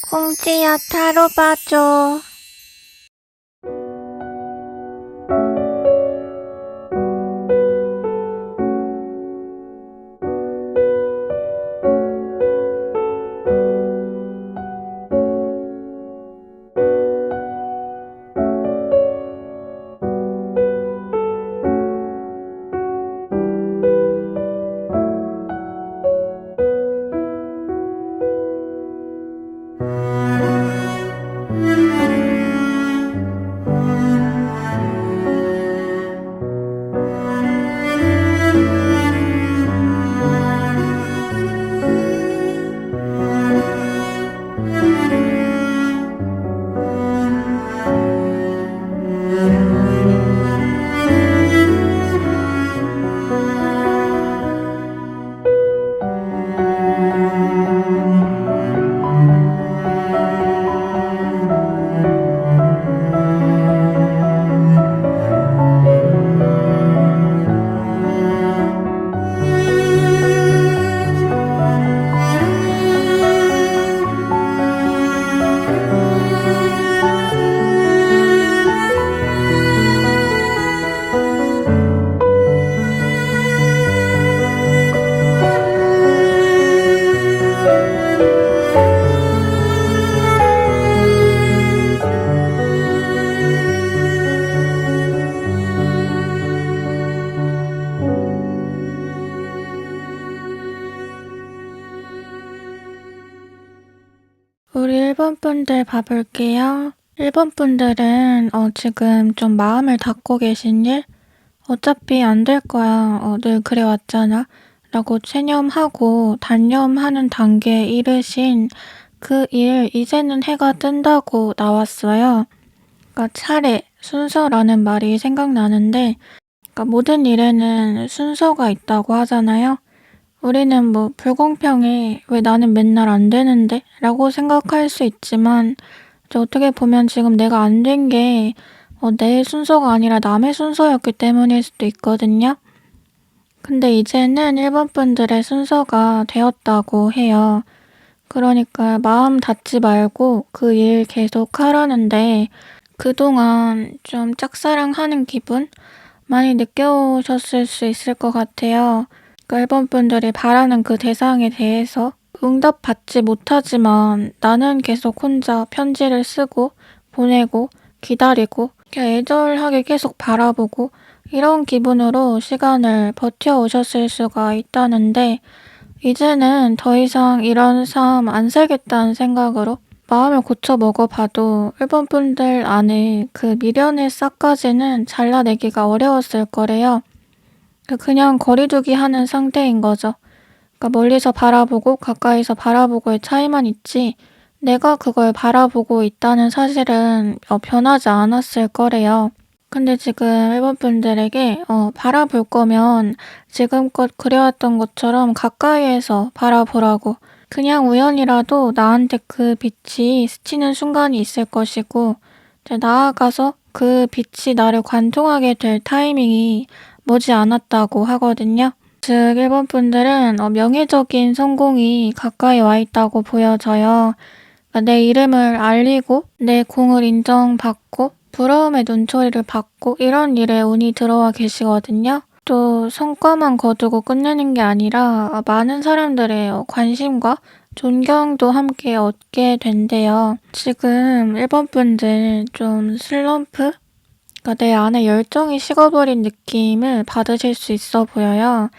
꽁지야 타로 봐줘. 우리 일본 분들 봐볼게요. 일본 분들은 지금 좀 마음을 닫고 계신 일? 어차피 안 될 거야. 늘 그래왔잖아. 라고 체념하고 단념하는 단계에 이르신 그 일 이제는 해가 뜬다고 나왔어요. 그러니까 차례, 순서라는 말이 생각나는데 그러니까 모든 일에는 순서가 있다고 하잖아요. 우리는 뭐 불공평해, 왜 나는 맨날 안 되는데? 라고 생각할 수 있지만 어떻게 보면 지금 내가 안 된 게 내 순서가 아니라 남의 순서였기 때문일 수도 있거든요. 근데 이제는 일본 분들의 순서가 되었다고 해요. 그러니까 마음 닫지 말고 그 일 계속 하라는데 그동안 좀 짝사랑하는 기분 많이 느껴오셨을 수 있을 것 같아요. 그러니까 일본 분들이 바라는 그 대상에 대해서 응답받지 못하지만 나는 계속 혼자 편지를 쓰고 보내고 기다리고 그냥 애절하게 계속 바라보고 이런 기분으로 시간을 버텨오셨을 수가 있다는데 이제는 더 이상 이런 삶 안 살겠다는 생각으로 마음을 고쳐 먹어봐도 일본 분들 안에 그 미련의 싹까지는 잘라내기가 어려웠을 거래요. 그냥 거리두기 하는 상태인 거죠. 그러니까 멀리서 바라보고 가까이서 바라보고의 차이만 있지 내가 그걸 바라보고 있다는 사실은 변하지 않았을 거래요. 근데 지금 일본 분들에게 바라볼 거면 지금껏 그래왔던 것처럼 가까이에서 바라보라고 그냥 우연이라도 나한테 그 빛이 스치는 순간이 있을 것이고 이제 나아가서 그 빛이 나를 관통하게 될 타이밍이 머지않았다고 하거든요. 즉 일본 분들은 명예적인 성공이 가까이 와 있다고 보여져요. 그러니까 내 이름을 알리고 내 공을 인정받고 부러움의 눈초리를 받고 이런 일에 운이 들어와 계시거든요. 또 성과만 거두고 끝내는 게 아니라 많은 사람들의 관심과 존경도 함께 얻게 된대요. 지금 일본 분들 좀 슬럼프? 그러니까 내 안에 열정이 식어버린 느낌을 받으실 수 있어 보여요.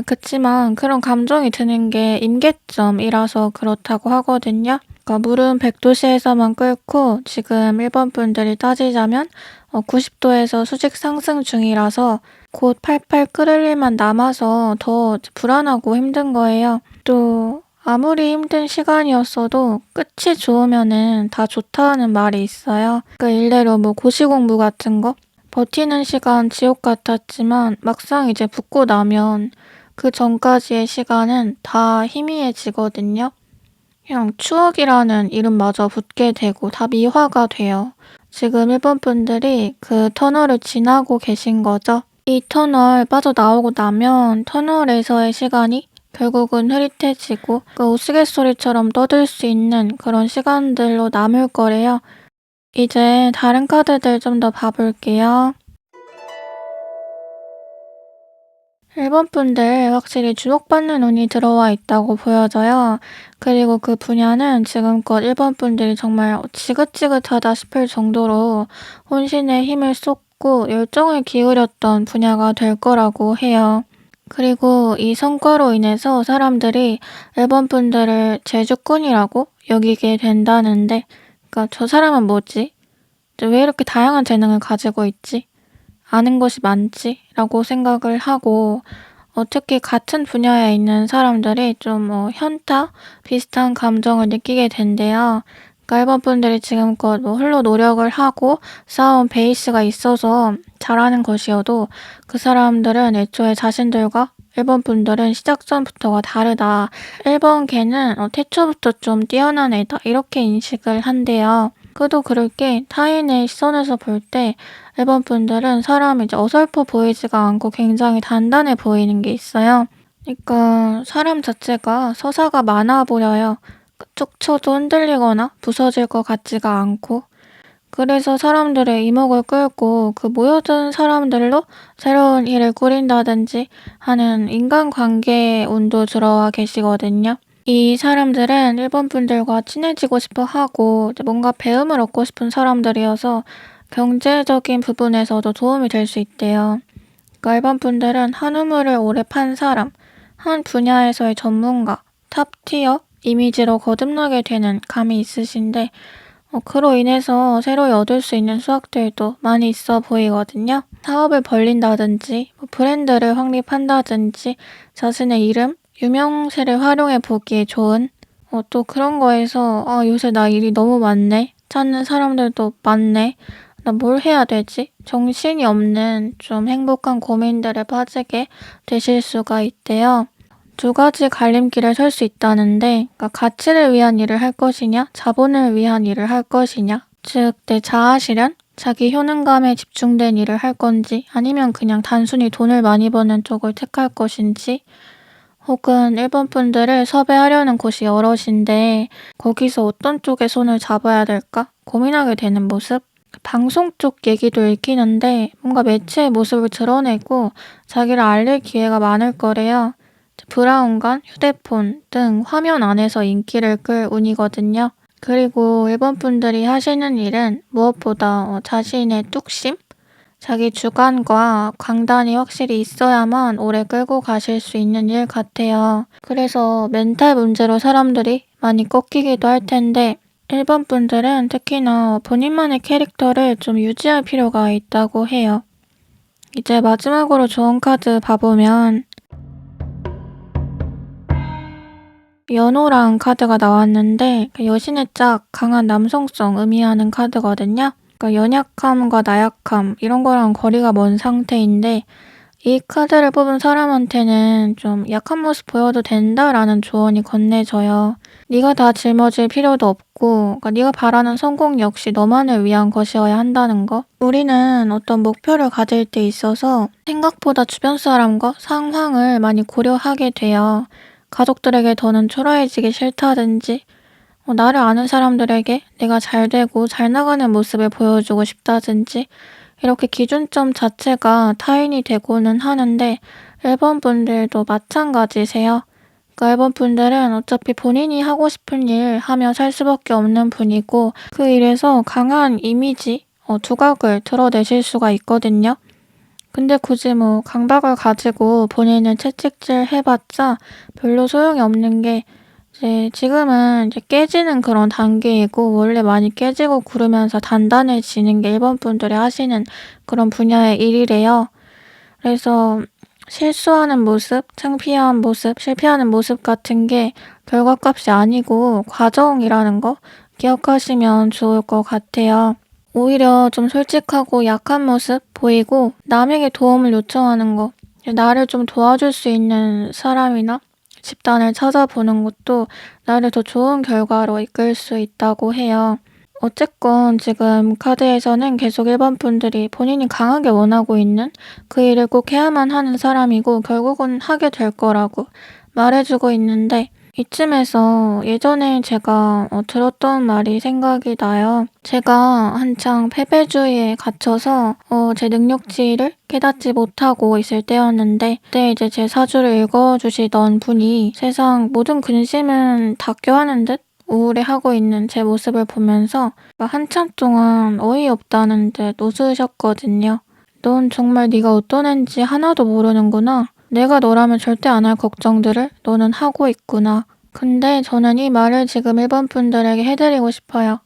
그치만 그런 감정이 드는 게 임계점이라서 그렇다고 하거든요. 그러니까 물은 100도씨에서만 끓고 지금 일본 분들이 따지자면 90도에서 수직 상승 중이라서 곧 팔팔 끓을 일만 남아서 더 불안하고 힘든 거예요. 또 아무리 힘든 시간이었어도 끝이 좋으면은 다 좋다는 말이 있어요. 그 일례로 뭐 고시공부 같은 거 버티는 시간 지옥 같았지만 막상 이제 붙고 나면 그 전까지의 시간은 다 희미해지거든요. 그냥 추억이라는 이름마저 붙게 되고 다 미화가 돼요. 지금 일본 분들이 그 터널을 지나고 계신 거죠. 이 터널 빠져나오고 나면 터널에서의 시간이 결국은 흐릿해지고 그 우스갯소리처럼 떠들 수 있는 그런 시간들로 남을 거래요. 이제 다른 카드들 좀 더 봐볼게요. 1번 분들 확실히 주목받는 운이 들어와 있다고 보여져요. 그리고 그 분야는 지금껏 1번 분들이 정말 지긋지긋하다 싶을 정도로 혼신의 힘을 쏟고 열정을 기울였던 분야가 될 거라고 해요. 그리고 이 성과로 인해서 사람들이 1번 분들을 재주꾼이라고 여기게 된다는데, 그러니까 저 사람은 뭐지? 왜 이렇게 다양한 재능을 가지고 있지? 아는 것이 많지? 라고 생각을 하고, 특히 같은 분야에 있는 사람들이 좀 현타? 비슷한 감정을 느끼게 된대요. 그러니까 1번 분들이 지금껏 홀로 노력을 하고 쌓아온 베이스가 있어서 잘하는 것이어도 그 사람들은 애초에 자신들과 1번 분들은 시작 전부터가 다르다. 1번 걔는 태초부터 좀 뛰어난 애다. 이렇게 인식을 한대요. 그도 그럴 게 타인의 시선에서 볼 때 1번 분들은 사람이 이제 어설퍼 보이지가 않고 굉장히 단단해 보이는 게 있어요. 그러니까 사람 자체가 서사가 많아 보여요. 툭 쳐도 흔들리거나 부서질 것 같지가 않고. 그래서 사람들의 이목을 끌고 그 모여든 사람들로 새로운 일을 꾸린다든지 하는 인간관계에 운도 들어와 계시거든요. 이 사람들은 1번 분들과 친해지고 싶어 하고 뭔가 배움을 얻고 싶은 사람들이어서 경제적인 부분에서도 도움이 될 수 있대요. 그러니까 1번 분들은 한 우물을 오래 판 사람, 한 분야에서의 전문가, 탑티어 이미지로 거듭나게 되는 감이 있으신데, 그로 인해서 새로 얻을 수 있는 수확들도 많이 있어 보이거든요. 사업을 벌린다든지 브랜드를 확립한다든지 자신의 이름, 유명세를 활용해 보기에 좋은 또 그런 거에서 요새 나 일이 너무 많네. 찾는 사람들도 많네. 나 뭘 해야 되지? 정신이 없는 좀 행복한 고민들에 빠지게 되실 수가 있대요. 두 가지 갈림길을 설 수 있다는데, 그러니까 가치를 위한 일을 할 것이냐, 자본을 위한 일을 할 것이냐, 즉 내 자아 실현, 자기 효능감에 집중된 일을 할 건지, 아니면 그냥 단순히 돈을 많이 버는 쪽을 택할 것인지, 혹은 1번 분들을 섭외하려는 곳이 여럿인데 거기서 어떤 쪽에 손을 잡아야 될까 고민하게 되는 모습? 방송 쪽 얘기도 읽히는데 뭔가 매체의 모습을 드러내고 자기를 알릴 기회가 많을 거래요. 브라운관, 휴대폰 등 화면 안에서 인기를 끌 운이거든요. 그리고 1번 분들이 하시는 일은 무엇보다 자신의 뚝심? 자기 주관과 강단이 확실히 있어야만 오래 끌고 가실 수 있는 일 같아요. 그래서 멘탈 문제로 사람들이 많이 꺾이기도 할 텐데 1번 분들은 특히나 본인만의 캐릭터를 좀 유지할 필요가 있다고 해요. 이제 마지막으로 좋은 카드 봐보면 연호랑 카드가 나왔는데 여신의 짝 강한 남성성 의미하는 카드거든요. 그러니까 연약함과 나약함 이런 거랑 거리가 먼 상태인데 이 카드를 뽑은 사람한테는 좀 약한 모습 보여도 된다라는 조언이 건네져요. 네가 다 짊어질 필요도 없고 그러니까 네가 바라는 성공 역시 너만을 위한 것이어야 한다는 거. 우리는 어떤 목표를 가질 때 있어서 생각보다 주변 사람과 상황을 많이 고려하게 돼요. 가족들에게 더는 초라해지기 싫다든지 나를 아는 사람들에게 내가 잘 되고 잘 나가는 모습을 보여주고 싶다든지 이렇게 기준점 자체가 타인이 되고는 하는데 1번 분들도 마찬가지세요. 그러니까 1번 분들은 어차피 본인이 하고 싶은 일 하며 살 수밖에 없는 분이고 그 일에서 강한 이미지, 두각을 드러내실 수가 있거든요. 근데 굳이 강박을 가지고 본인을 채찍질 해봤자 별로 소용이 없는 게 이제 지금은 이제 깨지는 그런 단계이고 원래 많이 깨지고 구르면서 단단해지는 게 1번 분들이 하시는 그런 분야의 일이래요. 그래서 실수하는 모습, 창피한 모습, 실패하는 모습 같은 게 결과값이 아니고 과정이라는 거 기억하시면 좋을 것 같아요. 오히려 좀 솔직하고 약한 모습 보이고 남에게 도움을 요청하는 거, 나를 좀 도와줄 수 있는 사람이나 집단을 찾아보는 것도 나를 더 좋은 결과로 이끌 수 있다고 해요. 어쨌건 지금 카드에서는 계속 1번 분들이 본인이 강하게 원하고 있는 그 일을 꼭 해야만 하는 사람이고 결국은 하게 될 거라고 말해주고 있는데 이쯤에서 예전에 제가 들었던 말이 생각이 나요. 제가 한창 패배주의에 갇혀서 제 능력치를 깨닫지 못하고 있을 때였는데 그때 이제 제 사주를 읽어주시던 분이 세상 모든 근심은 다 껴하는 듯 우울해하고 있는 제 모습을 보면서 한참 동안 어이없다는 듯 웃으셨거든요. 넌 정말 네가 어떤 애인지 하나도 모르는구나. 내가 너라면 절대 안 할 걱정들을 너는 하고 있구나. 근데 저는 이 말을 지금 일본 분들에게 해드리고 싶어요.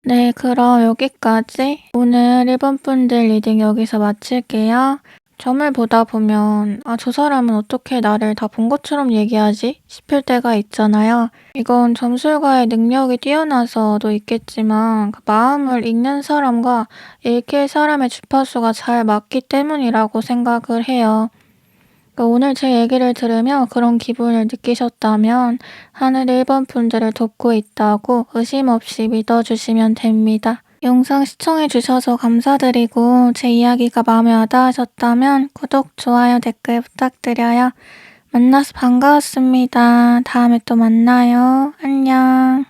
네, 그럼 여기까지. 오늘 일본 분들 리딩 여기서 마칠게요. 점을 보다 보면 저 사람은 어떻게 나를 다 본 것처럼 얘기하지? 싶을 때가 있잖아요. 이건 점술가의 능력이 뛰어나서도 있겠지만 그 마음을 읽는 사람과 읽힐 사람의 주파수가 잘 맞기 때문이라고 생각을 해요. 오늘 제 얘기를 들으며 그런 기분을 느끼셨다면 하늘 1번 분들을 돕고 있다고 의심 없이 믿어주시면 됩니다. 영상 시청해주셔서 감사드리고 제 이야기가 마음에 와닿으셨다면 구독, 좋아요, 댓글 부탁드려요. 만나서 반가웠습니다. 다음에 또 만나요. 안녕.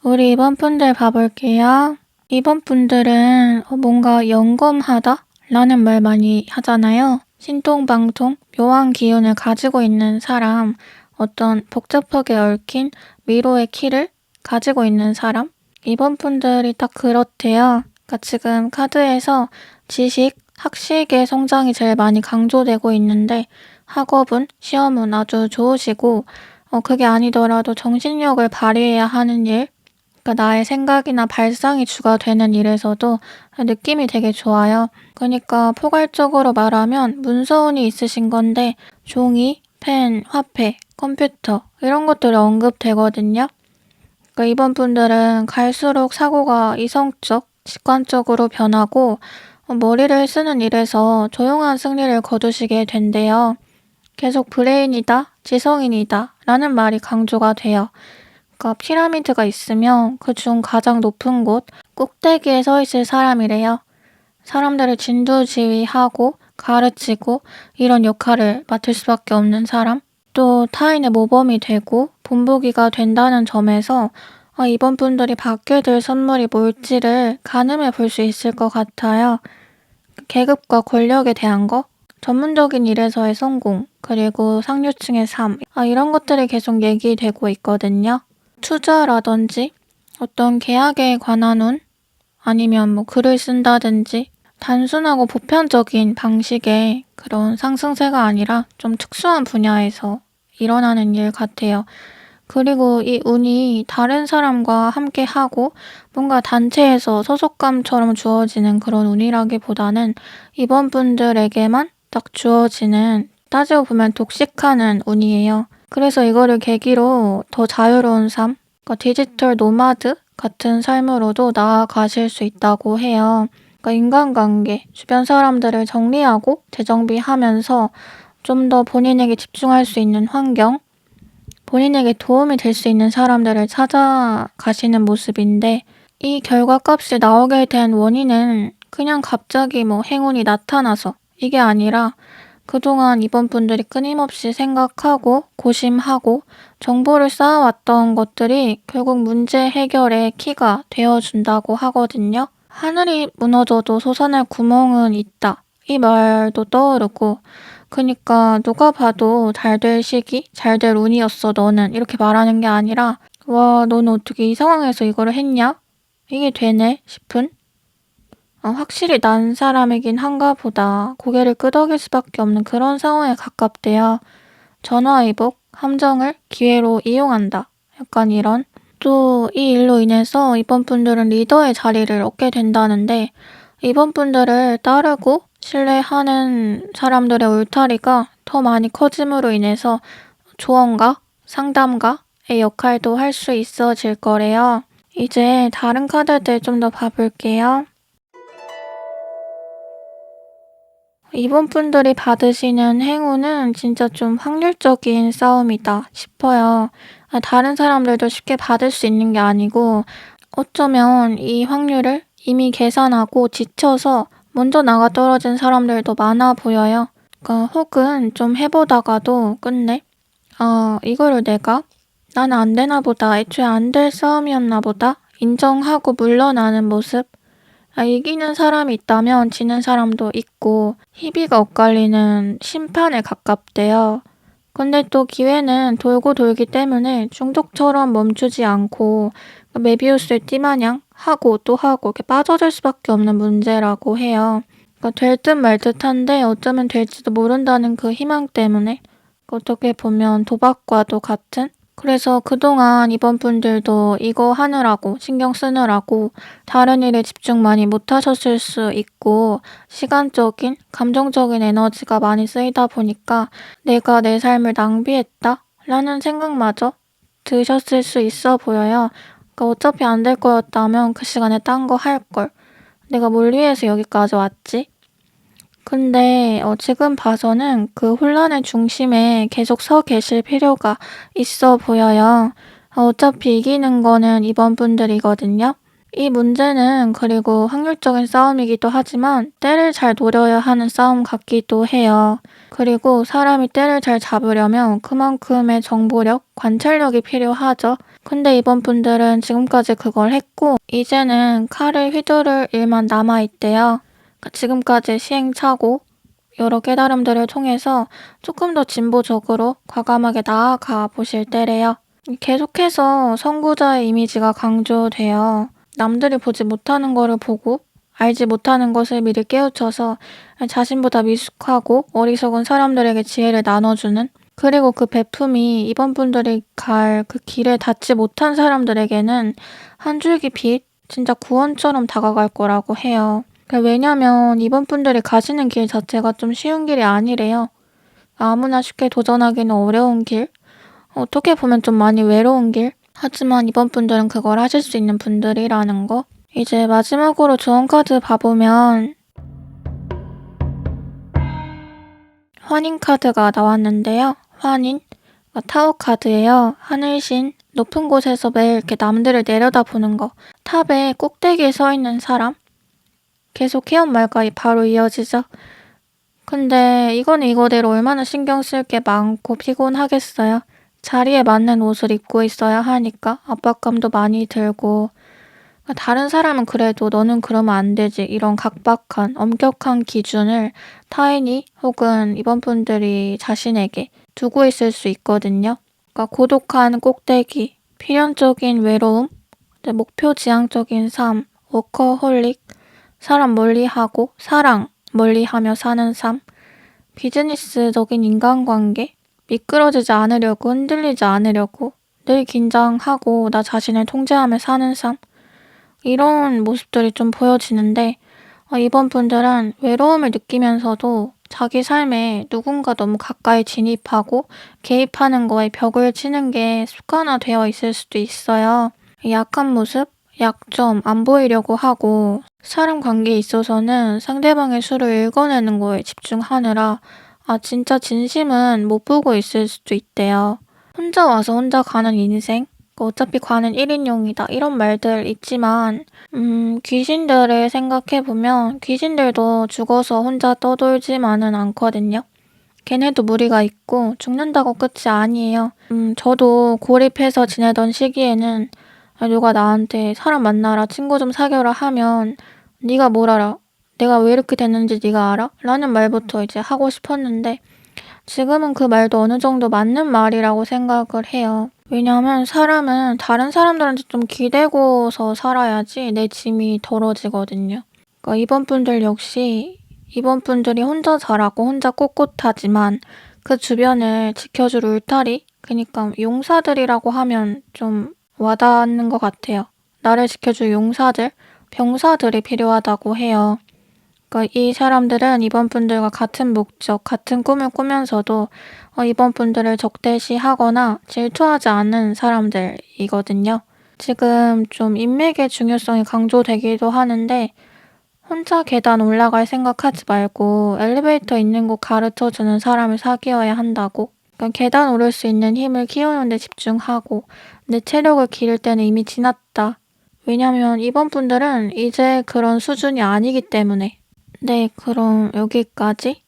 우리 2번 분들 봐볼게요. 2번 분들은 뭔가 영검하다? 라는 말 많이 하잖아요. 신통방통, 묘한 기운을 가지고 있는 사람, 어떤 복잡하게 얽힌 미로의 키를 가지고 있는 사람? 이번 분들이 딱 그렇대요. 그러니까 지금 카드에서 지식, 학식의 성장이 제일 많이 강조되고 있는데 학업은, 시험은 아주 좋으시고 그게 아니더라도 정신력을 발휘해야 하는 일, 그러니까 나의 생각이나 발상이 주가 되는 일에서도 느낌이 되게 좋아요. 그러니까 포괄적으로 말하면 문서운이 있으신 건데 종이, 펜, 화폐, 컴퓨터 이런 것들이 언급되거든요. 그러니까 이번 분들은 갈수록 사고가 이성적, 직관적으로 변하고 머리를 쓰는 일에서 조용한 승리를 거두시게 된대요. 계속 브레인이다, 지성인이다 라는 말이 강조가 돼요. 그러니까 피라미드가 있으면 그중 가장 높은 곳 꼭대기에 서 있을 사람이래요. 사람들을 진두지휘하고 가르치고 이런 역할을 맡을 수밖에 없는 사람, 또 타인의 모범이 되고 본보기가 된다는 점에서 이번 분들이 받게 될 선물이 뭘지를 가늠해 볼 수 있을 것 같아요. 계급과 권력에 대한 거, 전문적인 일에서의 성공, 그리고 상류층의 삶, 이런 것들이 계속 얘기되고 있거든요. 투자라든지 어떤 계약에 관한 운, 아니면 글을 쓴다든지 단순하고 보편적인 방식의 그런 상승세가 아니라 좀 특수한 분야에서 일어나는 일 같아요. 그리고 이 운이 다른 사람과 함께 하고 뭔가 단체에서 소속감처럼 주어지는 그런 운이라기보다는 이번 분들에게만 딱 주어지는, 따지고 보면 독식하는 운이에요. 그래서 이거를 계기로 더 자유로운 삶, 그러니까 디지털 노마드 같은 삶으로도 나아가실 수 있다고 해요. 그러니까 인간관계, 주변 사람들을 정리하고 재정비하면서 좀 더 본인에게 집중할 수 있는 환경, 본인에게 도움이 될 수 있는 사람들을 찾아가시는 모습인데 이 결과값이 나오게 된 원인은 그냥 갑자기 행운이 나타나서 이게 아니라 그동안 이번 분들이 끊임없이 생각하고 고심하고 정보를 쌓아왔던 것들이 결국 문제 해결의 키가 되어준다고 하거든요. 하늘이 무너져도 솟아날 구멍은 있다. 이 말도 떠오르고, 그러니까 누가 봐도 잘 될 시기, 잘 될 운이었어 너는, 이렇게 말하는 게 아니라 와, 너는 어떻게 이 상황에서 이거를 했냐? 이게 되네 싶은, 확실히 난 사람이긴 한가 보다 고개를 끄덕일 수밖에 없는 그런 상황에 가깝대요. 전화위복, 함정을 기회로 이용한다. 약간 이런. 또 이 일로 인해서 이번 분들은 리더의 자리를 얻게 된다는데 이번 분들을 따르고 신뢰하는 사람들의 울타리가 더 많이 커짐으로 인해서 조언가, 상담가의 역할도 할 수 있어질 거래요. 이제 다른 카드들 좀 더 봐볼게요. 이번 분들이 받으시는 행운은 진짜 좀 확률적인 싸움이다 싶어요. 다른 사람들도 쉽게 받을 수 있는 게 아니고 어쩌면 이 확률을 이미 계산하고 지쳐서 먼저 나가 떨어진 사람들도 많아 보여요. 혹은 좀 해보다가도 끝내. 이거를 내가 나는 안 되나 보다. 애초에 안 될 싸움이었나 보다. 인정하고 물러나는 모습. 이기는 사람이 있다면 지는 사람도 있고 희비가 엇갈리는 심판에 가깝대요. 근데 또 기회는 돌고 돌기 때문에 중독처럼 멈추지 않고 메비우스의 띠마냥 하고 또 하고 이렇게 빠져들 수밖에 없는 문제라고 해요. 될 듯 말 듯한데 어쩌면 될지도 모른다는 그 희망 때문에 어떻게 보면 도박과도 같은? 그래서 그동안 이번 분들도 이거 하느라고 신경 쓰느라고 다른 일에 집중 많이 못하셨을 수 있고 시간적인, 감정적인 에너지가 많이 쓰이다 보니까 내가 내 삶을 낭비했다? 라는 생각마저 드셨을 수 있어 보여요. 어차피 안 될 거였다면 그 시간에 딴 거 할 걸. 내가 뭘 위해서 여기까지 왔지? 근데 지금 봐서는 그 혼란의 중심에 계속 서 계실 필요가 있어 보여요. 어차피 이기는 거는 이번 분들이거든요. 이 문제는 그리고 확률적인 싸움이기도 하지만 때를 잘 노려야 하는 싸움 같기도 해요. 그리고 사람이 때를 잘 잡으려면 그만큼의 정보력, 관찰력이 필요하죠. 근데 이번 분들은 지금까지 그걸 했고 이제는 칼을 휘두를 일만 남아있대요. 지금까지 시행착오, 여러 깨달음들을 통해서 조금 더 진보적으로 과감하게 나아가 보실 때래요. 계속해서 선구자의 이미지가 강조돼요. 남들이 보지 못하는 거를 보고 알지 못하는 것을 미리 깨우쳐서 자신보다 미숙하고 어리석은 사람들에게 지혜를 나눠주는, 그리고 그 베품이 이번 분들이 갈 그 길에 닿지 못한 사람들에게는 한 줄기 빛, 진짜 구원처럼 다가갈 거라고 해요. 왜냐면 이번 분들이 가시는 길 자체가 좀 쉬운 길이 아니래요. 아무나 쉽게 도전하기는 어려운 길, 어떻게 보면 좀 많이 외로운 길. 하지만 이번 분들은 그걸 하실 수 있는 분들이라는 거. 이제 마지막으로 조언 카드 봐보면 환인 카드가 나왔는데요. 환인, 타워 카드예요. 하늘신, 높은 곳에서 매일 이렇게 남들을 내려다보는 거. 탑에 꼭대기에 서 있는 사람. 계속 해온 말과 바로 이어지죠. 근데 이거는 이거대로 얼마나 신경 쓸 게 많고 피곤하겠어요. 자리에 맞는 옷을 입고 있어야 하니까 압박감도 많이 들고, 다른 사람은 그래도 너는 그러면 안 되지, 이런 각박한 엄격한 기준을 타인이 혹은 이번 분들이 자신에게 두고 있을 수 있거든요. 고독한 꼭대기, 필연적인 외로움, 목표지향적인 삶, 워커홀릭, 사람 멀리하고 사랑 멀리하며 사는 삶, 비즈니스적인 인간관계, 미끄러지지 않으려고 흔들리지 않으려고 늘 긴장하고 나 자신을 통제하며 사는 삶, 이런 모습들이 좀 보여지는데 이번 분들은 외로움을 느끼면서도 자기 삶에 누군가 너무 가까이 진입하고 개입하는 거에 벽을 치는 게 습관화되어 있을 수도 있어요. 약한 모습, 약점 안 보이려고 하고 사람 관계에 있어서는 상대방의 수를 읽어내는 거에 집중하느라 진짜 진심은 못 보고 있을 수도 있대요. 혼자 와서 혼자 가는 인생, 어차피 가는 1인용이다 이런 말들 있지만 귀신들을 생각해보면 귀신들도 죽어서 혼자 떠돌지만은 않거든요. 걔네도 무리가 있고 죽는다고 끝이 아니에요. 저도 고립해서 지내던 시기에는 누가 나한테 사람 만나라, 친구 좀 사귀어라 하면 네가 뭘 알아? 내가 왜 이렇게 됐는지 네가 알아? 라는 말부터 이제 하고 싶었는데 지금은 그 말도 어느 정도 맞는 말이라고 생각을 해요. 왜냐하면 사람은 다른 사람들한테 좀 기대고서 살아야지 내 짐이 덜어지거든요. 이번 분들 역시 이번 분들이 혼자 잘하고 혼자 꼿꼿하지만 그 주변을 지켜줄 울타리, 그러니까 용사들이라고 하면 좀 와닿는 것 같아요. 나를 지켜줄 용사들, 병사들이 필요하다고 해요. 이 사람들은 이번 분들과 같은 목적, 같은 꿈을 꾸면서도 이번 분들을 적대시하거나 질투하지 않는 사람들이거든요. 지금 좀 인맥의 중요성이 강조되기도 하는데 혼자 계단 올라갈 생각하지 말고 엘리베이터 있는 곳 가르쳐주는 사람을 사귀어야 한다고. 계단 오를 수 있는 힘을 키우는 데 집중하고 내 체력을 기를 때는 이미 지났다. 왜냐면 이번 분들은 이제 그런 수준이 아니기 때문에. 네, 그럼 여기까지.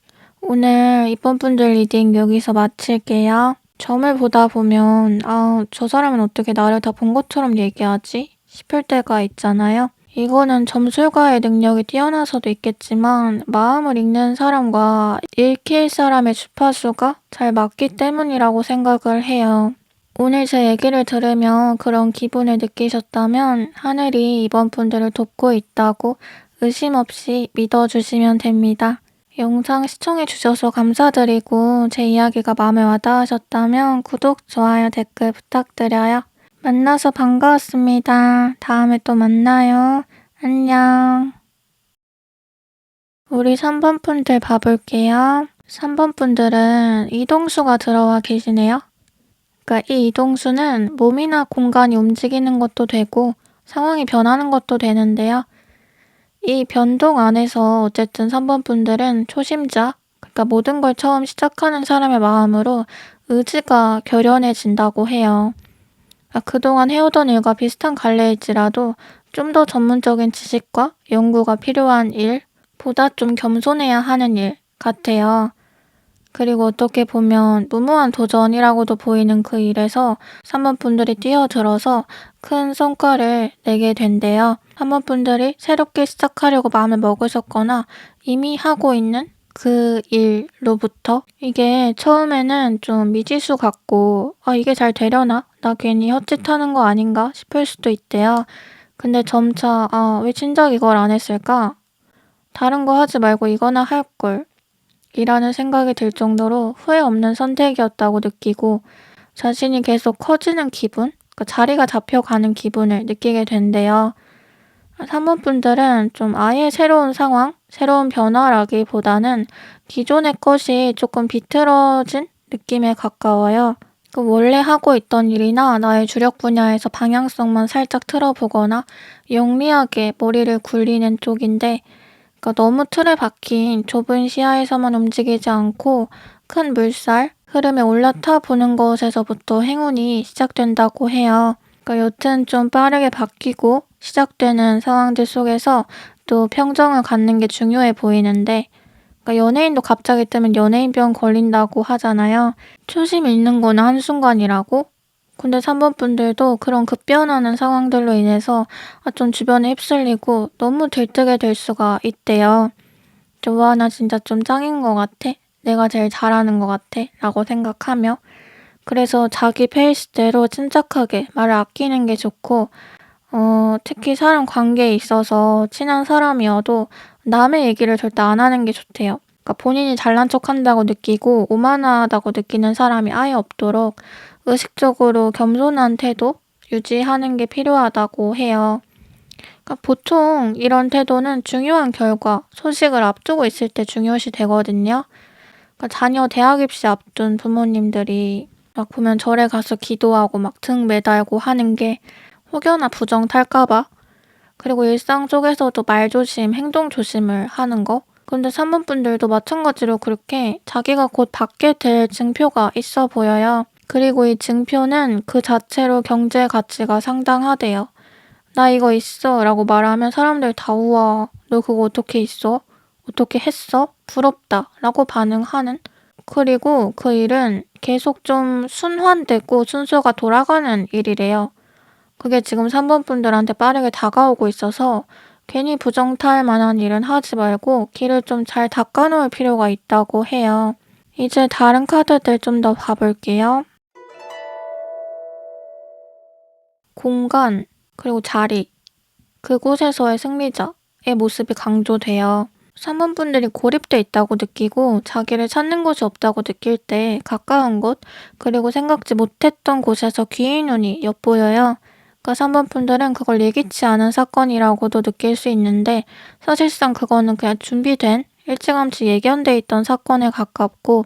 오늘 이번 분들 리딩 여기서 마칠게요. 점을 보다 보면 저 사람은 어떻게 나를 다 본 것처럼 얘기하지? 싶을 때가 있잖아요. 이거는 점술가의 능력이 뛰어나서도 있겠지만 마음을 읽는 사람과 읽힐 사람의 주파수가 잘 맞기 때문이라고 생각을 해요. 오늘 제 얘기를 들으며 그런 기분을 느끼셨다면 하늘이 이번 분들을 돕고 있다고 의심 없이 믿어주시면 됩니다. 영상 시청해주셔서 감사드리고 제 이야기가 마음에 와닿으셨다면 구독, 좋아요, 댓글 부탁드려요. 만나서 반가웠습니다. 다음에 또 만나요. 안녕. 우리 3번 분들 봐볼게요. 3번 분들은 이동수가 들어와 계시네요. 그러니까 이 이동수는 몸이나 공간이 움직이는 것도 되고 상황이 변하는 것도 되는데요. 이 변동 안에서 어쨌든 3번 분들은 초심자, 그러니까 모든 걸 처음 시작하는 사람의 마음으로 의지가 결연해진다고 해요. 그동안 해오던 일과 비슷한 갈래일지라도 좀 더 전문적인 지식과 연구가 필요한 일, 보다 좀 겸손해야 하는 일 같아요. 그리고 어떻게 보면 무모한 도전이라고도 보이는 그 일에서 3번 분들이 뛰어들어서 큰 성과를 내게 된대요. 3번 분들이 새롭게 시작하려고 마음을 먹으셨거나 이미 하고 있는 그 일로부터 이게 처음에는 좀 미지수 같고 이게 잘 되려나? 나 괜히 헛짓하는 거 아닌가? 싶을 수도 있대요. 근데 점차 왜 진작 이걸 안 했을까? 다른 거 하지 말고 이거나 할걸. 이라는 생각이 들 정도로 후회 없는 선택이었다고 느끼고 자신이 계속 커지는 기분, 그러니까 자리가 잡혀가는 기분을 느끼게 된대요. 3번 분들은 좀 아예 새로운 상황, 새로운 변화라기보다는 기존의 것이 조금 비틀어진 느낌에 가까워요. 원래 하고 있던 일이나 나의 주력 분야에서 방향성만 살짝 틀어보거나 영리하게 머리를 굴리는 쪽인데 그러니까 너무 틀에 박힌 좁은 시야에서만 움직이지 않고 큰 물살, 흐름에 올라타 보는 것에서부터 행운이 시작된다고 해요. 그러니까 여튼 좀 빠르게 바뀌고 시작되는 상황들 속에서 또 평정을 갖는 게 중요해 보이는데 그러니까 연예인도 갑자기 뜨면 연예인병 걸린다고 하잖아요. 초심 잃는 거는 한순간이라고? 근데 3번 분들도 그런 급변하는 상황들로 인해서 좀 주변에 휩쓸리고 너무 들뜨게 될 수가 있대요. 와, 나 진짜 좀 짱인 것 같아. 내가 제일 잘하는 것 같아. 라고 생각하며. 그래서 자기 페이스대로 침착하게 말을 아끼는 게 좋고 특히 사람 관계에 있어서 친한 사람이어도 남의 얘기를 절대 안 하는 게 좋대요. 그러니까 본인이 잘난 척한다고 느끼고 오만하다고 느끼는 사람이 아예 없도록 의식적으로 겸손한 태도 유지하는 게 필요하다고 해요. 그러니까 보통 이런 태도는 중요한 결과, 소식을 앞두고 있을 때 중요시 되거든요. 그러니까 자녀 대학 입시 앞둔 부모님들이 막 보면 절에 가서 기도하고 막 등 매달고 하는 게 혹여나 부정 탈까봐. 그리고 일상 속에서도 말조심, 행동 조심을 하는 거. 근데 3번 분들도 마찬가지로 그렇게 자기가 곧 받게 될 증표가 있어 보여요. 그리고 이 증표는 그 자체로 경제 가치가 상당하대요. 나 이거 있어 라고 말하면 사람들 다 우와 너 그거 어떻게 있어? 어떻게 했어? 부럽다 라고 반응하는. 그리고 그 일은 계속 좀 순환되고 순서가 돌아가는 일이래요. 그게 지금 3번 분들한테 빠르게 다가오고 있어서 괜히 부정탈 만한 일은 하지 말고 길을 좀 잘 닦아놓을 필요가 있다고 해요. 이제 다른 카드들 좀 더 봐볼게요. 공간, 그리고 자리, 그곳에서의 승리자의 모습이 강조돼요. 3번 분들이 고립돼 있다고 느끼고 자기를 찾는 곳이 없다고 느낄 때 가까운 곳, 그리고 생각지 못했던 곳에서 귀인 운이 엿보여요. 그러니까 3번 분들은 그걸 예기치 않은 사건이라고도 느낄 수 있는데 사실상 그거는 그냥 준비된 일찌감치 예견돼 있던 사건에 가깝고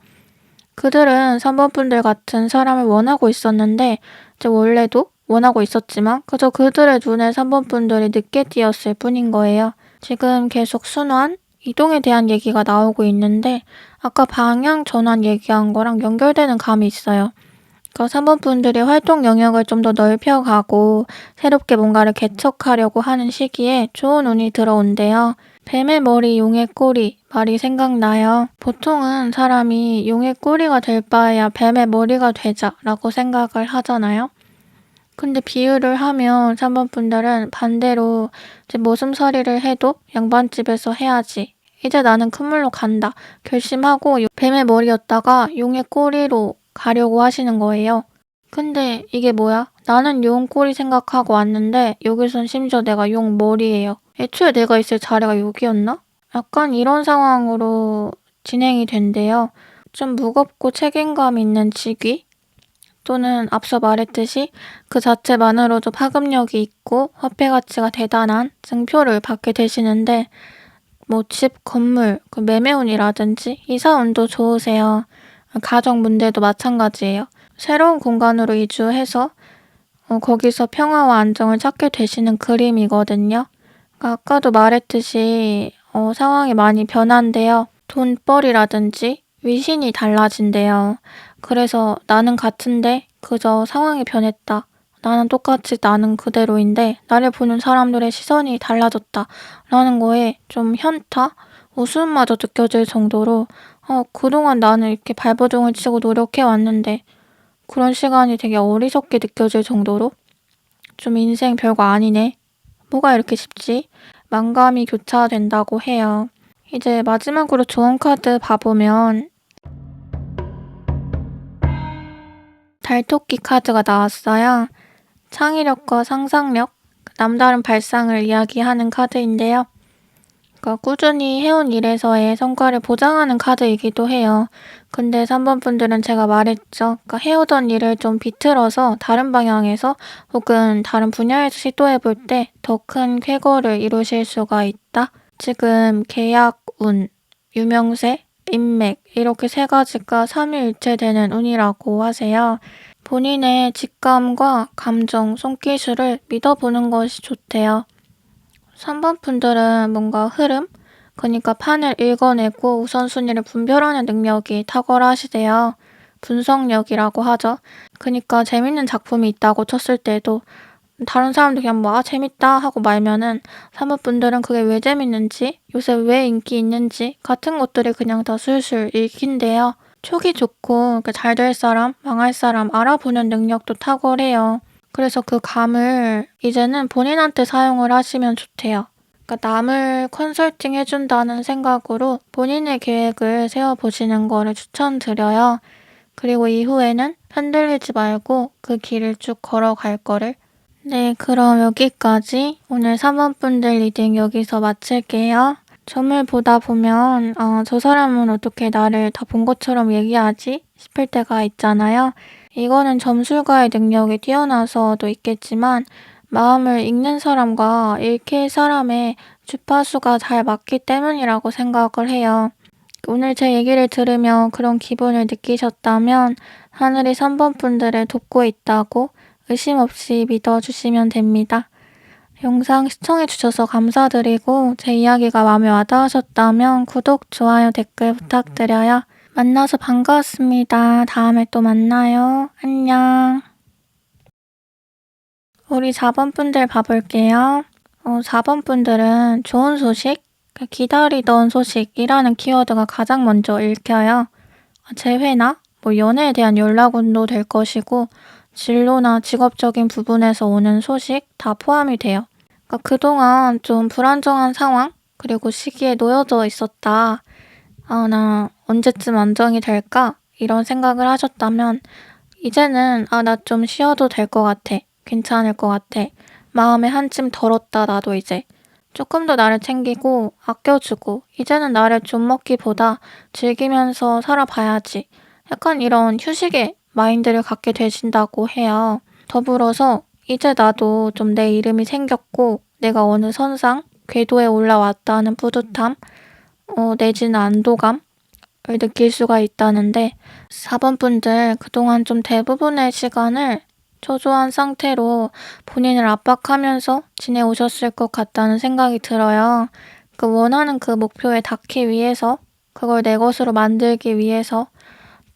그들은 3번 분들 같은 사람을 원하고 있었는데 이제 원래도 원하고 있었지만 그저 그들의 눈에 3번 분들이 늦게 띄었을 뿐인 거예요. 지금 계속 순환, 이동에 대한 얘기가 나오고 있는데 아까 방향 전환 얘기한 거랑 연결되는 감이 있어요. 그러니까 3번 분들이 활동 영역을 좀 더 넓혀가고 새롭게 뭔가를 개척하려고 하는 시기에 좋은 운이 들어온대요. 뱀의 머리, 용의 꼬리 말이 생각나요. 보통은 사람이 용의 꼬리가 될 바에야 뱀의 머리가 되자라고 생각을 하잖아요. 근데 비유를 하면 3번 분들은 반대로 이제 머슴살이를 해도 양반집에서 해야지. 이제 나는 큰 물로 간다. 결심하고 뱀의 머리였다가 용의 꼬리로 가려고 하시는 거예요. 근데 이게 뭐야? 나는 용 꼬리 생각하고 왔는데 여기선 심지어 내가 용 머리예요. 애초에 내가 있을 자리가 여기였나? 약간 이런 상황으로 진행이 된대요. 좀 무겁고 책임감 있는 직위? 또는 앞서 말했듯이 그 자체만으로도 파급력이 있고 화폐 가치가 대단한 증표를 받게 되시는데 뭐 집, 건물, 그 매매운이라든지 이사운도 좋으세요. 가정 문제도 마찬가지예요. 새로운 공간으로 이주해서 거기서 평화와 안정을 찾게 되시는 그림이거든요. 그러니까 아까도 말했듯이 상황이 많이 변한대요. 돈벌이라든지 위신이 달라진대요. 그래서 나는 같은데 그저 상황이 변했다. 나는 똑같이 나는 그대로인데 나를 보는 사람들의 시선이 달라졌다. 라는 거에 좀 현타? 웃음마저 느껴질 정도로 그동안 나는 이렇게 발버둥을 치고 노력해왔는데 그런 시간이 되게 어리석게 느껴질 정도로 좀 인생 별거 아니네. 뭐가 이렇게 쉽지? 만감이 교차된다고 해요. 이제 마지막으로 좋은 카드 봐보면 달토끼 카드가 나왔어요. 창의력과 상상력, 남다른 발상을 이야기하는 카드인데요. 그러니까 꾸준히 해온 일에서의 성과를 보장하는 카드이기도 해요. 근데 3번 분들은 제가 말했죠. 그러니까 해오던 일을 좀 비틀어서 다른 방향에서 혹은 다른 분야에서 시도해볼 때 더 큰 쾌거를 이루실 수가 있다. 지금 계약, 운, 유명세, 인맥 이렇게 세 가지가 삼위일체되는 운이라고 하세요. 본인의 직감과 감정, 손기술을 믿어보는 것이 좋대요. 3번 분들은 뭔가 흐름? 그러니까 판을 읽어내고 우선순위를 분별하는 능력이 탁월하시대요. 분석력이라고 하죠. 그러니까 재밌는 작품이 있다고 쳤을 때도 다른 사람들 그냥 뭐 재밌다 하고 말면은 3번 분들은 그게 왜 재밌는지, 요새 왜 인기 있는지 같은 것들이 그냥 다 술술 읽힌대요. 촉이 좋고 잘 될 사람, 망할 사람 알아보는 능력도 탁월해요. 그래서 그 감을 이제는 본인한테 사용을 하시면 좋대요. 그러니까 남을 컨설팅 해준다는 생각으로 본인의 계획을 세워보시는 거를 추천드려요. 그리고 이후에는 흔들리지 말고 그 길을 쭉 걸어갈 거를. 네, 그럼 여기까지 오늘 3번 분들 리딩 여기서 마칠게요. 점을 보다 보면 저 사람은 어떻게 나를 다 본 것처럼 얘기하지? 싶을 때가 있잖아요. 이거는 점술가의 능력이 뛰어나서도 있겠지만 마음을 읽는 사람과 읽힐 사람의 주파수가 잘 맞기 때문이라고 생각을 해요. 오늘 제 얘기를 들으며 그런 기분을 느끼셨다면 하늘이 3번 분들을 돕고 있다고 의심 없이 믿어주시면 됩니다. 영상 시청해주셔서 감사드리고 제 이야기가 마음에 와닿으셨다면 구독, 좋아요, 댓글 부탁드려요. 만나서 반가웠습니다. 다음에 또 만나요. 안녕. 우리 4번 분들 봐볼게요. 4번 분들은 좋은 소식, 기다리던 소식이라는 키워드가 가장 먼저 읽혀요. 재회나 연애에 대한 연락운도 될 것이고 진로나 직업적인 부분에서 오는 소식 다 포함이 돼요. 그러니까 그동안 좀 불안정한 상황 그리고 시기에 놓여져 있었다. 나 언제쯤 안정이 될까? 이런 생각을 하셨다면 이제는 나 좀 쉬어도 될 것 같아. 괜찮을 것 같아. 마음에 한쯤 덜었다 나도 이제. 조금 더 나를 챙기고 아껴주고 이제는 나를 좀 먹기보다 즐기면서 살아봐야지. 약간 이런 휴식의 마인드를 갖게 되신다고 해요. 더불어서 이제 나도 좀 내 이름이 생겼고 내가 어느 선상, 궤도에 올라왔다는 뿌듯함, 내지는 안도감을 느낄 수가 있다는데 4번 분들 그동안 좀 대부분의 시간을 초조한 상태로 본인을 압박하면서 지내오셨을 것 같다는 생각이 들어요. 원하는 그 목표에 닿기 위해서, 그걸 내 것으로 만들기 위해서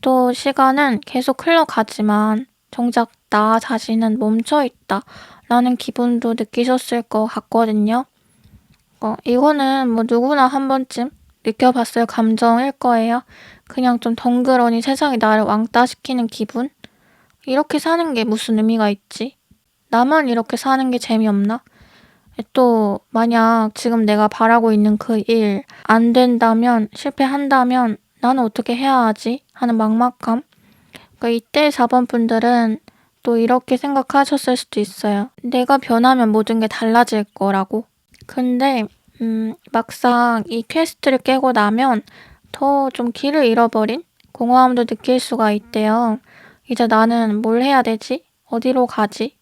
또 시간은 계속 흘러가지만 정작 나 자신은 멈춰있다 라는 기분도 느끼셨을 것 같거든요. 이거는 누구나 한 번쯤 느껴봤을 감정일 거예요. 그냥 좀 덩그러니 세상이 나를 왕따시키는 기분? 이렇게 사는 게 무슨 의미가 있지? 나만 이렇게 사는 게 재미없나? 또 만약 지금 내가 바라고 있는 그 일 안 된다면, 실패한다면 나는 어떻게 해야 하지? 하는 막막함? 그러니까 이때 4번 분들은 또 이렇게 생각하셨을 수도 있어요. 내가 변하면 모든 게 달라질 거라고. 근데 막상 이 퀘스트를 깨고 나면 더 좀 길을 잃어버린 공허함도 느낄 수가 있대요. 이제 나는 뭘 해야 되지? 어디로 가지?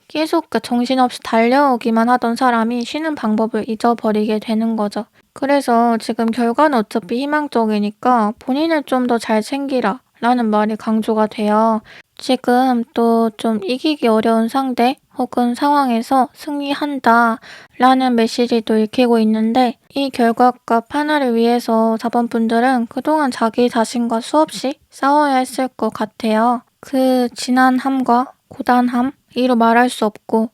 계속 정신없이 달려오기만 하던 사람이 쉬는 방법을 잊어버리게 되는 거죠. 그래서 지금 결과는 어차피 희망적이니까 본인을 좀 더 잘 챙기라 라는 말이 강조가 돼요. 지금 또 좀 이기기 어려운 상대 혹은 상황에서 승리한다 라는 메시지도 읽히고 있는데 이 결과값 하나를 위해서 4번 분들은 그동안 자기 자신과 수없이 싸워야 했을 것 같아요. 그 지난함과 고단함, 이루 말할 수 없고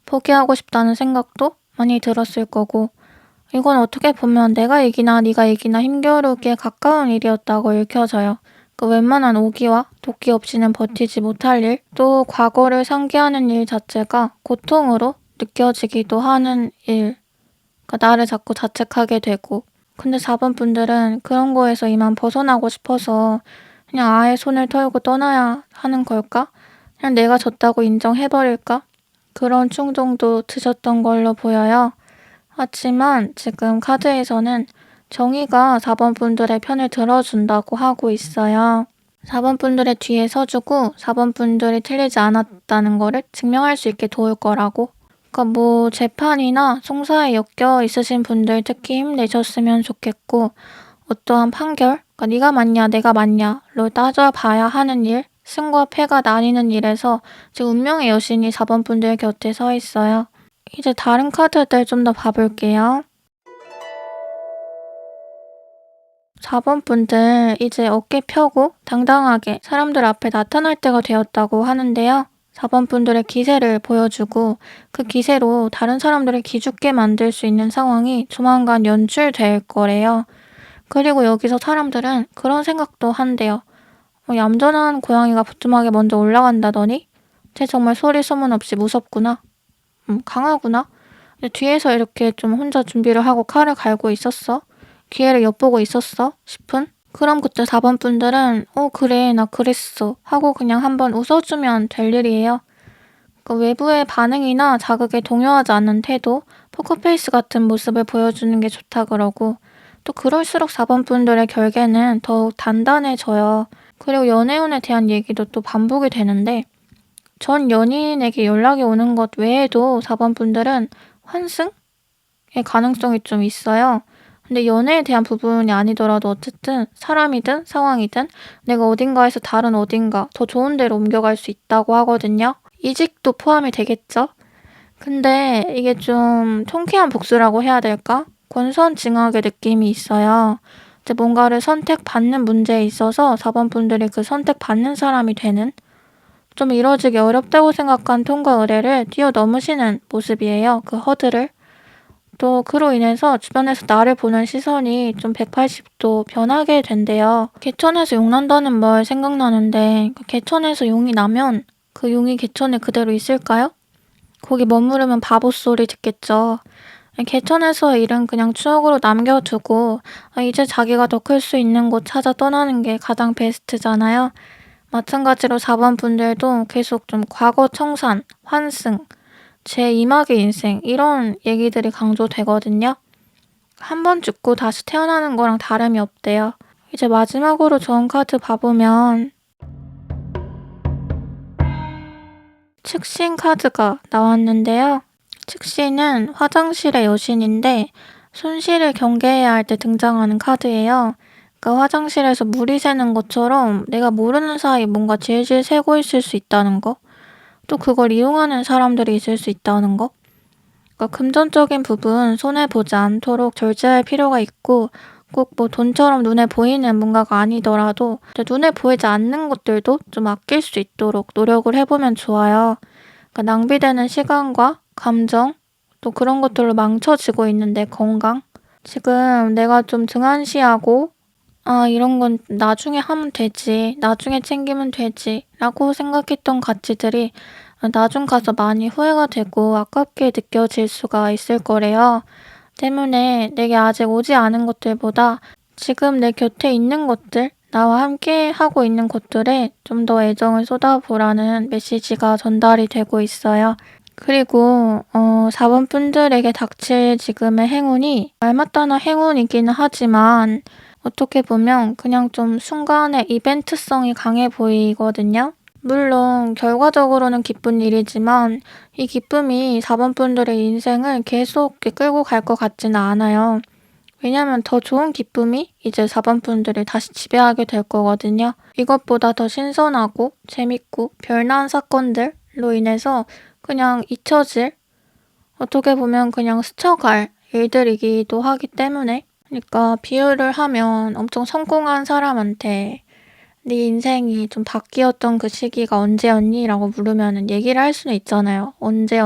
포기하고 싶다는 생각도 많이 들었을 거고 이건 어떻게 보면 내가 이기나 네가 이기나 힘겨루기에 가까운 일이었다고 읽혀져요. 그 웬만한 오기와 도끼 없이는 버티지 못할 일, 또 과거를 상기하는 일 자체가 고통으로 느껴지기도 하는 일. 그러니까 나를 자꾸 자책하게 되고. 근데 4번 분들은 그런 거에서 이만 벗어나고 싶어서 그냥 아예 손을 털고 떠나야 하는 걸까? 그냥 내가 졌다고 인정해버릴까? 그런 충동도 드셨던 걸로 보여요. 하지만 지금 카드에서는 정의가 4번 분들의 편을 들어준다고 하고 있어요. 4번 분들의 뒤에 서주고 4번 분들이 틀리지 않았다는 거를 증명할 수 있게 도울 거라고. 그러니까 뭐 재판이나 송사에 엮여 있으신 분들 특히 힘내셨으면 좋겠고 어떠한 판결, 그러니까 네가 맞냐 내가 맞냐로 따져봐야 하는 일, 승과 패가 나뉘는 일에서 지금 운명의 여신이 4번 분들 곁에 서 있어요. 이제 다른 카드들 좀 더 봐볼게요. 4번 분들 이제 어깨 펴고 당당하게 사람들 앞에 나타날 때가 되었다고 하는데요. 4번 분들의 기세를 보여주고 그 기세로 다른 사람들을 기죽게 만들 수 있는 상황이 조만간 연출될 거래요. 그리고 여기서 사람들은 그런 생각도 한대요. 얌전한 고양이가 부뚜막에 먼저 올라간다더니 쟤 정말 소리 소문 없이 무섭구나. 강하구나. 근데 뒤에서 이렇게 좀 혼자 준비를 하고 칼을 갈고 있었어. 기회를 엿보고 있었어 싶은? 그럼 그때 4번 분들은 그래 나 그랬어 하고 그냥 한번 웃어주면 될 일이에요. 외부의 반응이나 자극에 동요하지 않는 태도, 포커페이스 같은 모습을 보여주는 게 좋다 그러고 또 그럴수록 4번 분들의 결계는 더욱 단단해져요. 그리고 연애운에 대한 얘기도 또 반복이 되는데 전 연인에게 연락이 오는 것 외에도 4번 분들은 환승의 가능성이 좀 있어요. 근데 연애에 대한 부분이 아니더라도 어쨌든 사람이든 상황이든 내가 어딘가에서 다른 어딘가 더 좋은 데로 옮겨갈 수 있다고 하거든요. 이직도 포함이 되겠죠? 근데 이게 좀 통쾌한 복수라고 해야 될까? 권선징악의 느낌이 있어요. 이제 뭔가를 선택받는 문제에 있어서 4번 분들이 그 선택받는 사람이 되는 좀 이뤄지기 어렵다고 생각한 통과 의뢰를 뛰어넘으시는 모습이에요. 그 허들을. 또 그로 인해서 주변에서 나를 보는 시선이 좀 180도 변하게 된대요. 개천에서 용 난다는 말 생각나는데 개천에서 용이 나면 그 용이 개천에 그대로 있을까요? 거기 머무르면 바보 소리 듣겠죠. 개천에서 일은 그냥 추억으로 남겨두고 이제 자기가 더 클 수 있는 곳 찾아 떠나는 게 가장 베스트잖아요. 마찬가지로 4번 분들도 계속 좀 과거 청산, 환승, 제 2막의 인생 이런 얘기들이 강조되거든요. 한 번 죽고 다시 태어나는 거랑 다름이 없대요. 이제 마지막으로 좋은 카드 봐보면 측신 카드가 나왔는데요. 측신은 화장실의 여신인데 손실을 경계해야 할 때 등장하는 카드예요. 그러니까 화장실에서 물이 새는 것처럼 내가 모르는 사이 뭔가 질질 새고 있을 수 있다는 거. 또 그걸 이용하는 사람들이 있을 수 있다는 거. 그러니까 금전적인 부분 손해보지 않도록 절제할 필요가 있고 꼭 뭐 돈처럼 눈에 보이는 뭔가가 아니더라도 눈에 보이지 않는 것들도 좀 아낄 수 있도록 노력을 해보면 좋아요. 그러니까 낭비되는 시간과 감정 또 그런 것들로 망쳐지고 있는데 건강 지금 내가 좀 등한시하고 '아 이런 건 나중에 하면 되지. 나중에 챙기면 되지.'라고 생각했던 가치들이 나중 가서 많이 후회가 되고 아깝게 느껴질 수가 있을 거래요. 때문에 내게 아직 오지 않은 것들보다 지금 내 곁에 있는 것들, 나와 함께 하고 있는 것들에 좀 더 애정을 쏟아보라는 메시지가 전달이 되고 있어요. 그리고 4번 분들에게 닥칠 지금의 행운이 말 맞다나 행운이기는 하지만 어떻게 보면 그냥 좀 순간의 이벤트성이 강해 보이거든요. 물론 결과적으로는 기쁜 일이지만 이 기쁨이 4번 분들의 인생을 계속 이렇게 끌고 갈 것 같지는 않아요. 왜냐면 더 좋은 기쁨이 이제 4번 분들을 다시 지배하게 될 거거든요. 이것보다 더 신선하고 재밌고 별난 사건들로 인해서 그냥 잊혀질, 어떻게 보면 그냥 스쳐갈 일들이기도 하기 때문에, 그러니까 비유를 하면 엄청 성공한 사람한테 네 인생이 좀 바뀌었던 그 시기가 언제였니? 라고 물으면은 얘기를 할 수는 있잖아요. 언제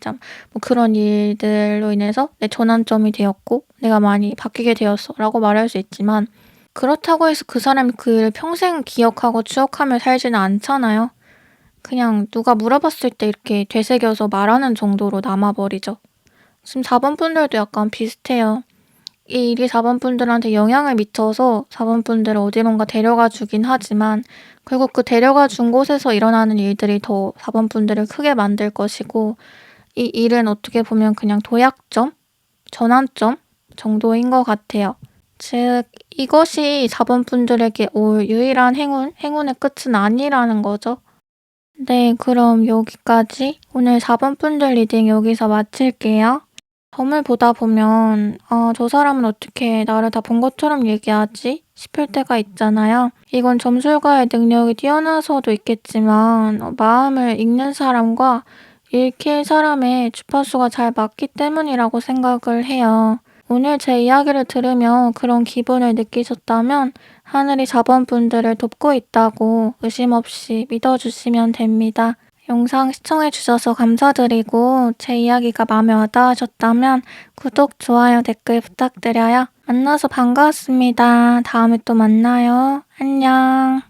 참 뭐 그런 일들로 인해서 내 전환점이 되었고 내가 많이 바뀌게 되었어 라고 말할 수 있지만, 그렇다고 해서 그 사람이 그 일을 평생 기억하고 추억하며 살지는 않잖아요. 그냥 누가 물어봤을 때 이렇게 되새겨서 말하는 정도로 남아버리죠. 지금 4번 분들도 약간 비슷해요. 이 일이 4번 분들한테 영향을 미쳐서 4번 분들을 어디론가 데려가 주긴 하지만 결국 그 데려가 준 곳에서 일어나는 일들이 더 4번 분들을 크게 만들 것이고, 이 일은 어떻게 보면 그냥 도약점? 전환점 정도인 것 같아요. 즉 이것이 4번 분들에게 올 유일한 행운의 끝은 아니라는 거죠. 네, 그럼 여기까지 오늘 4번 분들 리딩 여기서 마칠게요. 점을 보다 보면 '아 저 사람은 어떻게 나를 다 본 것처럼 얘기하지?' 싶을 때가 있잖아요. 이건 점술가의 능력이 뛰어나서도 있겠지만 마음을 읽는 사람과 읽힐 사람의 주파수가 잘 맞기 때문이라고 생각을 해요. 오늘 제 이야기를 들으며 그런 기분을 느끼셨다면 하늘이 4번 분들을 돕고 있다고 의심 없이 믿어주시면 됩니다. 영상 시청해주셔서 감사드리고 제 이야기가 마음에 와닿으셨다면 구독, 좋아요, 댓글 부탁드려요. 만나서 반가웠습니다. 다음에 또 만나요. 안녕.